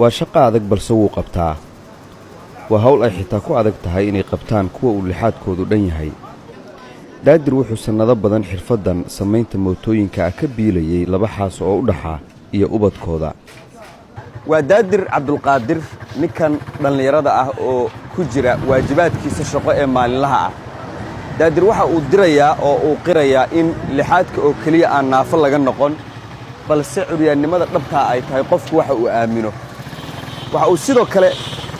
waa shaqo adag balse wuu qabtaa waa hawl ay xitaa ku adag tahay inay qabtaan kuwa uu lixaadkoodu dhan yahay daadir wuxuu sannado badan xirfaddan samaynta mootooyinka ka biilayay laba xaas oo u dhaxa iyo ubadkooda waa daadir cabdulqaadir ninkan dhallinyarada ah oo ku jira waajibaadkiisa shaqo ee maalinlaha ah daadir waxa uu dirayaa oo uu qirayaa in lixaadka oo keliya aan naafo laga noqon balse curyaannimada dhabtaa ay tahay qofku waxa uu aamino waxa uu sidoo kale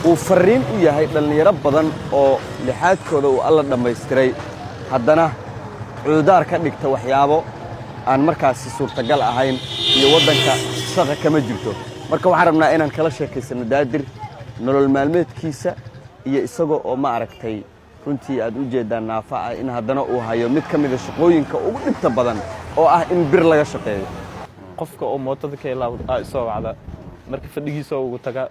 uu farriin u yahay dhallinyaro badan oo lixaadkooda uu alla dhammaystiray haddana cududaar ka dhigta waxyaabo aan markaasi suurtagal ahayn iyo waddanka shaqa kama jirto marka waxaan rabnaa inaan kala sheekaysano daadir nolol maalmeedkiisa iyo isagoo oo ma aragtay runtii aad u jeeddaan naafa ah in haddana uu hayo mid ka mida shaqooyinka ugu dhibta badan oo ah in bir laga shaqeeyo qofka oo mootada ka ilaawda isoo wacda marka fadhigiisa ugu taga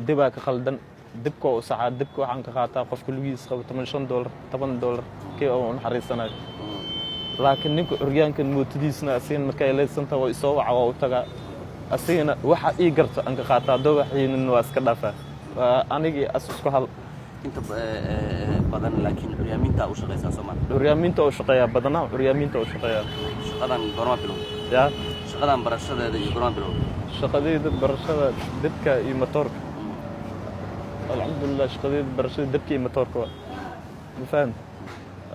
dibaa ka khaldan dibka oo saxaa dibka waxaan ka qaataa qofka lugihiisa qabo $15 $10 kii oo naxariisanayo laakiin ninka curyaankan mootadiisna asiin marka ay leedsanta waa isoo waca waa u taga asiina waxa ii garto aan ka qaataa doobaxiinin waa iska dhaafaa anigii isku hal inta badan laakiin curyaaminta u shaqeysaa Soomaaliya curyaaminta u shaqeeyaa badanaa curyaaminta u shaqeeyaa shaqadan gorma bilow yaa shaqadan barashadeeda iyo gorma bilow shaqadeeda barashada dibka iyo motorka alxamdulillah shaqadeeda barashada dibka iyo motorka ma fahant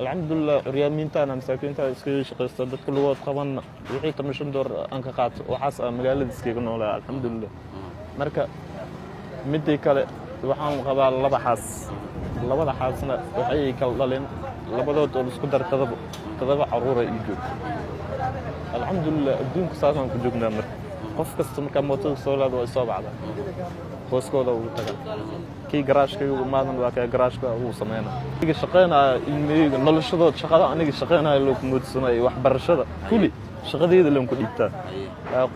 alxamdulillah curyaaminta aan masaakiinta iska shaqeysto dadka lugood qaban wixii $15 aan ka qaato waxaas magaalada iskaga noolaa alxamdulillah marka midii kale waxaan qabaa labada xaasna waxay kala dhaleen labadood oo isku dar tadaba caruur ay joogto alxamdulillah adduunka saasaan ku joognaa marka qof kasta marka mootada soo laado way soo bacda booskooda uu taga kii garaashka uu maadan waa ka garaashka uu sameeyna aniga shaqeynaa ilmeyga noloshadooda shaqada aniga shaqeynaa loo moodsanay wax barashada kulli shaqadeeda laan ku dhigtaa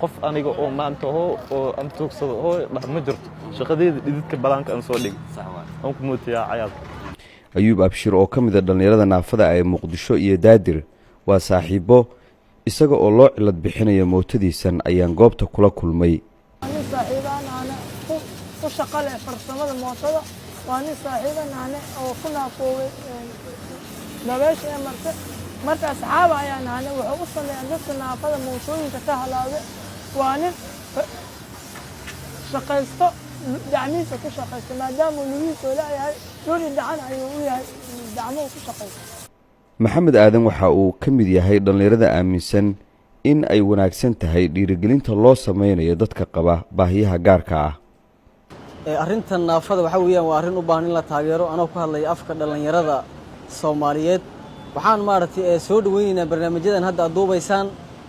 qof aniga oo maanta oo aan toogsado ma jirto shaqadeeda dhididka balaanka aan soo dhig aan ku mootiyaa cayaad ayuub abshir oo ka mid ah dhallinyarada naafada ee Muqdisho iyo daadir waa saaxiibo isaga oo loo cilad bixinayo mootadiisan ayaan goobta kula kulmay ani saaxiibaan ku shaqale farsamada mootada waa nin saaxiibaan oo ku naafoobay dabeesha marka asxaab ayaan ahayn wuxuu u sameeyay dadka naafada mootooyinka ka halaabay waa nin shaqaysto dacmiisa ku shaqaysto maadaama lugihiisa leeyahay dhul dhacan ayuu u yahay dacmo ku shaqaysto maxamed aadan waxa uu ka mid yahay dhallinyarada aaminsan in ay wanaagsan tahay dhiirigelinta loo sameynayo dadka qaba baahiyaha gaarka ah arrintan naafada waxa weeyaan waa arrin u baahan in la taageero anoo ku hadlay afka dhallinyarada Soomaaliyeed waxaan maaragtay soo dhaweynaynaa barnaamijyadan hadda aad duubaysaan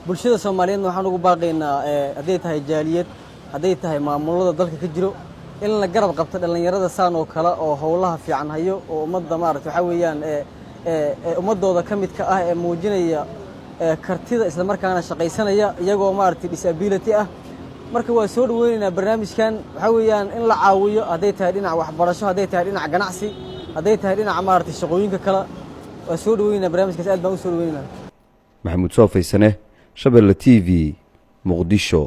bulshada Soomaaliyeed waxaan ugu baaqaynaa haday tahay jaaliyad haday tahay maamulada dalka ka jiro in la garab qabto dhallinyarada saan oo kala oo howlaha fiican hayo oo ummadda maaragtay waxa weeyaan ummadooda ka mid ka ah ee muujinaya kartida isla markaana shaqaysanaya iyagoo maaragtay disability ah marka waa soo dhaweynaynaa barnaamijkan waxa weeyaan in la caawiyo haday tahay dhinac waxbarasho haday tahay dhinac ganacsi haday tahay dhinac maaragtay shaqooyinka kala waa soo dhaweynaynaa barnaamijkaas aad baan u soo dhaweynaynaa maxamuud soo faysane Shabeelle TV Muqdisho